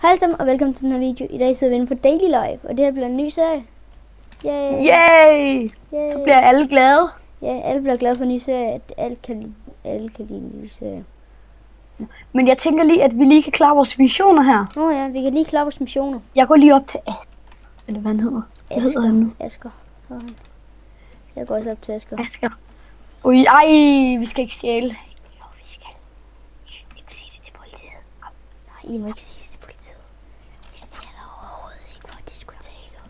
Hej alle sammen og velkommen til den her video. I dag sidder vi inde for Daily Life, og det her bliver en ny serie. Yay! Yay! Yay! Så bliver alle glade. Ja, alle bliver glade for en ny serie, at alle kan lide en ny serie. Men jeg tænker lige, at vi lige kan klare vores missioner her. Nå ja, vi kan lige klare vores missioner. Jeg går lige op til Asger. Eller hvad han hedder. Hvad hedder han nu? Asger. Jeg går også op til Asger. Asger. Ui, ej, vi skal ikke stjæle. Jo, vi skal. Ikke sige det til politiet. Kom. Nej, I må ikke sige det til politiet. Vi stjæler overhovedet ikke fra diskoteket.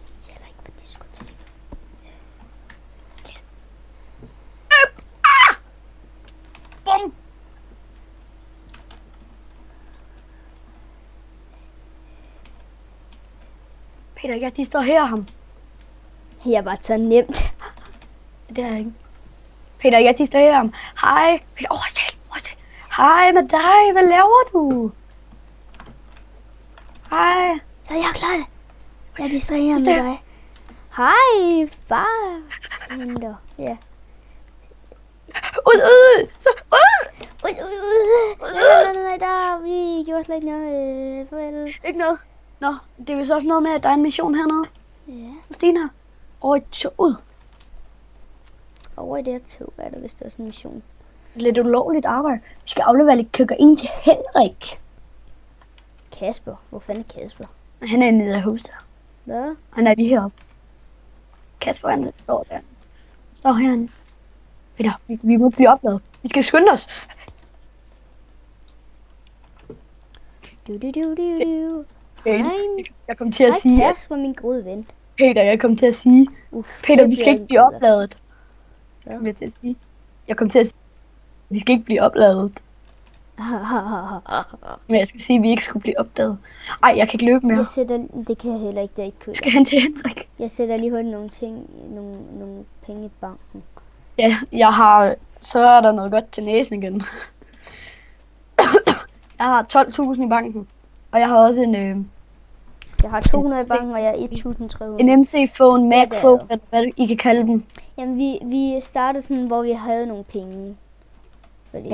Vi stjæler ikke fra diskoteket. Bum! Peter, jeg distraherer ham. Jeg var så nemt. Det er jeg ikke. Peter, jeg distraherer ham. Hej. Peter, overstil. Hej med dig. Hvad laver du? Hej. Så jeg klarer det. Jeg distraherer med dig. Hej, bare. Sinder. Ja. Ud. Nej, der vi gjorde slet ikke noget. Farvel. Ikke noget. Nå, det er vist også noget med, at der er en mission hernede. Ja. Stina. Over i toget. Over i det her tog er der vist også en mission. Lidt ulovligt arbejde. Vi skal aflevere lidt kokain til Henrik. Kasper. Hvor fanden er Kasper? Han er nede af huset. Hvad? Han er lige heroppe. Kasper, han står der. Står herinde. Peter, vi må blive opdaget. Vi skal skynde os. Jeg kom til at sige... Hej Kasper, min gode ven. Peter, jeg kom til at sige... Peter, vi skal ikke blive opladet. Ja. Jeg kom til at sige... Vi skal ikke blive opladet. Men jeg skal sige, at vi ikke skulle blive opdaget. Ej, jeg kan ikke løbe mere. Det kan jeg heller ikke, det er ikke kød. Skal han til Henrik? Jeg sætter lige hurtigt nogle penge i banken. Ja, jeg har... Så er der noget godt til næsen igen. Jeg har 12.000 i banken. Og jeg har også en... Jeg har 200 i banken, og jeg har 1.300. En MC-phone, Mac-phone, eller hvad I kan kalde dem. Jamen, vi startede sådan, hvor vi havde nogle penge. Fordi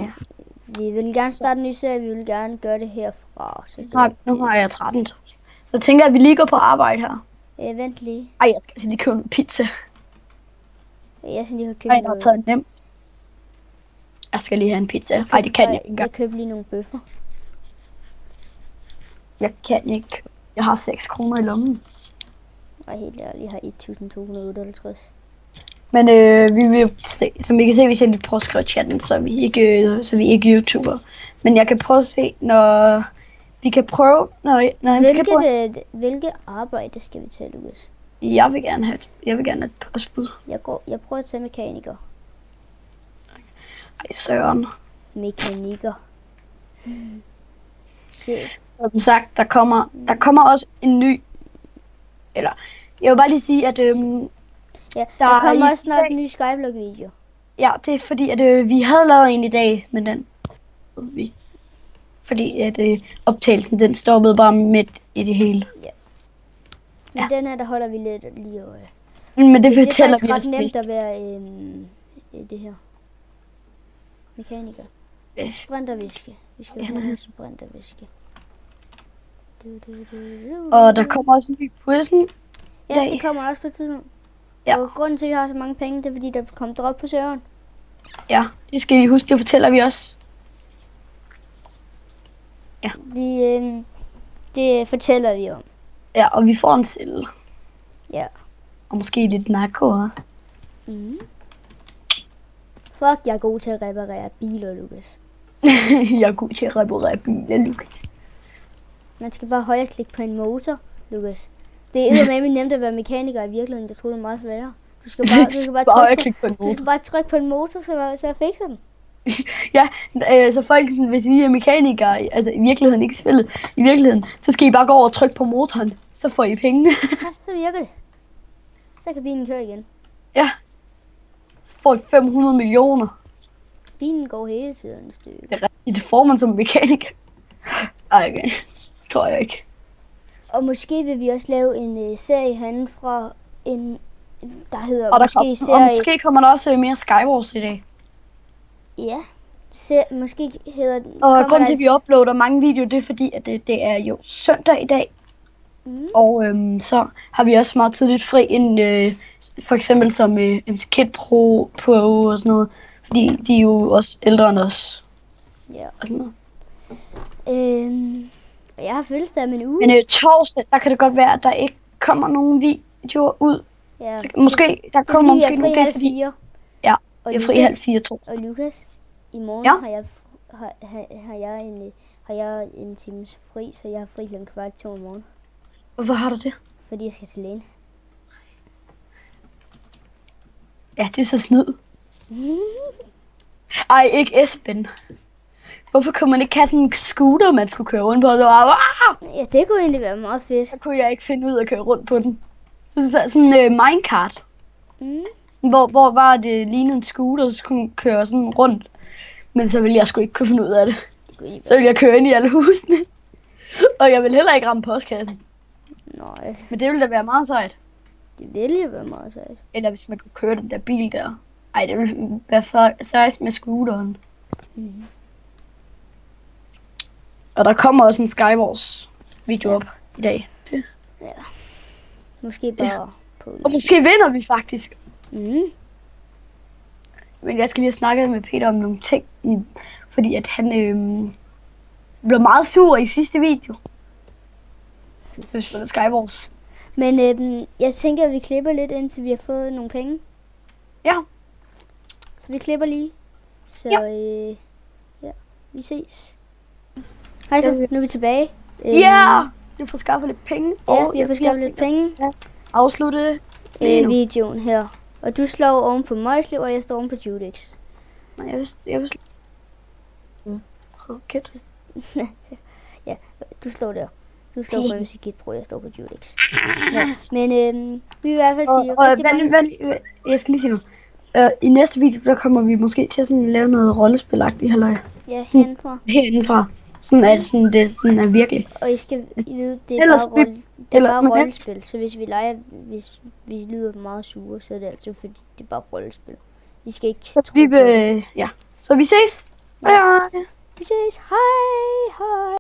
vi ville gerne starte en ny serie, vi ville gerne gøre det herfra. Så Nu har jeg 13.000. Så tænker jeg, at vi lige går på arbejde her. Vent lige. Ej, jeg skal altså lige købe en pizza. Jeg skal lige have købt Ej, jeg har taget nem. Jeg skal lige have en pizza. Ej, det kan jeg ikke engang. Jeg købte lige nogle bøffer. Jeg kan ikke. Jeg har 6 kroner i lommen. Og helt ærligt, jeg har 1.258. Men vi vil se, som I kan se, hvis jeg lige prøver at skrive chatten, så er vi ikke YouTuber. Men jeg kan prøve at se, når vi kan prøve, Hvilket arbejde skal vi tage, Lukas? Jeg vil gerne have et postbud. Jeg prøver at tage mekaniker. Ej, søren. Mekaniker. Chef. Og som sagt, der kommer også en ny, eller jeg vil bare lige sige, at ja, der kommer også snart en ny Skyblock-video. Ja, det er fordi, at vi havde lavet en i dag, men den fordi at optagelsen, den stoppede bare midt i det hele. Ja. Men den her, der holder vi lidt lige øje. Men det fortæller vi også. Det er faktisk ret nemt at være det her. Mekaniker. Sprinterviske. Vi skal have en sprinterviske. Og der kommer også en ny prison. Ja, det kommer også på et tidspunkt. Ja. Og grunden til, at vi har så mange penge, det er fordi, der kom drop på serveren. Ja, det skal I huske, det fortæller vi også. Ja. Det fortæller vi om. Ja, og vi får en celle. Ja. Og måske lidt narko. Fuck, jeg er god til at reparere biler, Lukas. Jeg er god til at reparere biler, Lukas. Man skal bare højreklikke på en motor, Lukas. Det er eddermame nemt at være mekaniker i virkeligheden. Jeg tror det er meget sværere. Du skal bare trykke på en motor, så jeg fikser den. Ja, så folk, hvis I er mekanikere, altså i virkeligheden ikke spillet, i virkeligheden, så skal I bare gå over og trykke på motoren, så får I penge. Ja, så virker det. Så kan bilen køre igen. Ja. Så får I 500 millioner. Bilen går hele tiden et stykke. Det er rigtigt, det får man som mekaniker. Ej, okay. Tror jeg ikke. Og måske vil vi også lave en serie herinde fra der hedder og måske kommer der også mere Skywars i dag. Ja, måske hedder den... Og grunden til, at vi uploader mange videoer, det er fordi, at det er jo søndag i dag. Og så har vi også meget tidligt fri, end for eksempel som MC Kid Pro og sådan noget. Fordi de er jo også ældre end os. Ja. Og sådan noget. Jeg har fødselsdag om en uge. Men torsdag, der kan det godt være, at der ikke kommer nogen videoer ud. Ja. Så måske, der kommer måske nogle det, fordi... Ja, jeg er fri 3:30 torsdag. Og Lukas, i morgen har jeg en times fri, så jeg har fri kl. 1:15 om morgenen. Hvorfor har du det? Fordi jeg skal til lægen. Ja, det er så snyd. Ej, ikke Esben. Hvorfor kunne man ikke have sådan en scooter, man skulle køre rundt på? Det var, ja, det kunne egentlig være meget fedt. Så kunne jeg ikke finde ud af at køre rundt på den. Så sådan en minecart. Hvor var det lignede en scooter, så skulle man køre sådan rundt. Men så ville jeg sgu ikke kunne finde ud af det. Så ville jeg køre ind i alle husene. Og jeg ville heller ikke ramme postkassen. Nej. Men det ville da være meget sejt. Det ville jo være meget sejt. Eller hvis man kunne køre den der bil der. Ej, det ville være sejt med scooteren. Og der kommer også en Skywars video op i dag. Ja. Måske bare på... Og måske vinder vi faktisk. Men jeg skal lige snakke med Peter om nogle ting. Fordi at han blev meget sur i sidste video. Så vi spiller Skywars. Men jeg tænker, at vi klipper lidt, indtil vi har fået nogle penge. Ja. Så vi klipper lige. Så ja, vi ses. Hej så, nu er vi tilbage. Ja! Vi får skaffet lidt penge. Ja, vi har fået skaffet lidt penge. Ja. Afslutte videoen her. Og du slår oven på Møjslev, og jeg står oven på Judix. Nej, jeg vil okay. Ja, du slår der. Du slår på MC Kid Pro, jeg står på Judix. Ja, men vi vil i hvert fald sige rigtig mange... Jeg skal lige sige noget. I næste video, der kommer vi måske til at sådan lave noget rollespilagtigt, halløj. Ja, herindefra. Sådan at det sådan er virkelig. Og I skal vide, det er bare rollespil. Så hvis vi lyder meget sure, så er det altså fordi det er bare rollespil. Vi skal ikke tro på det. Ja. Så vi ses. Hej. Vi ses. Hej.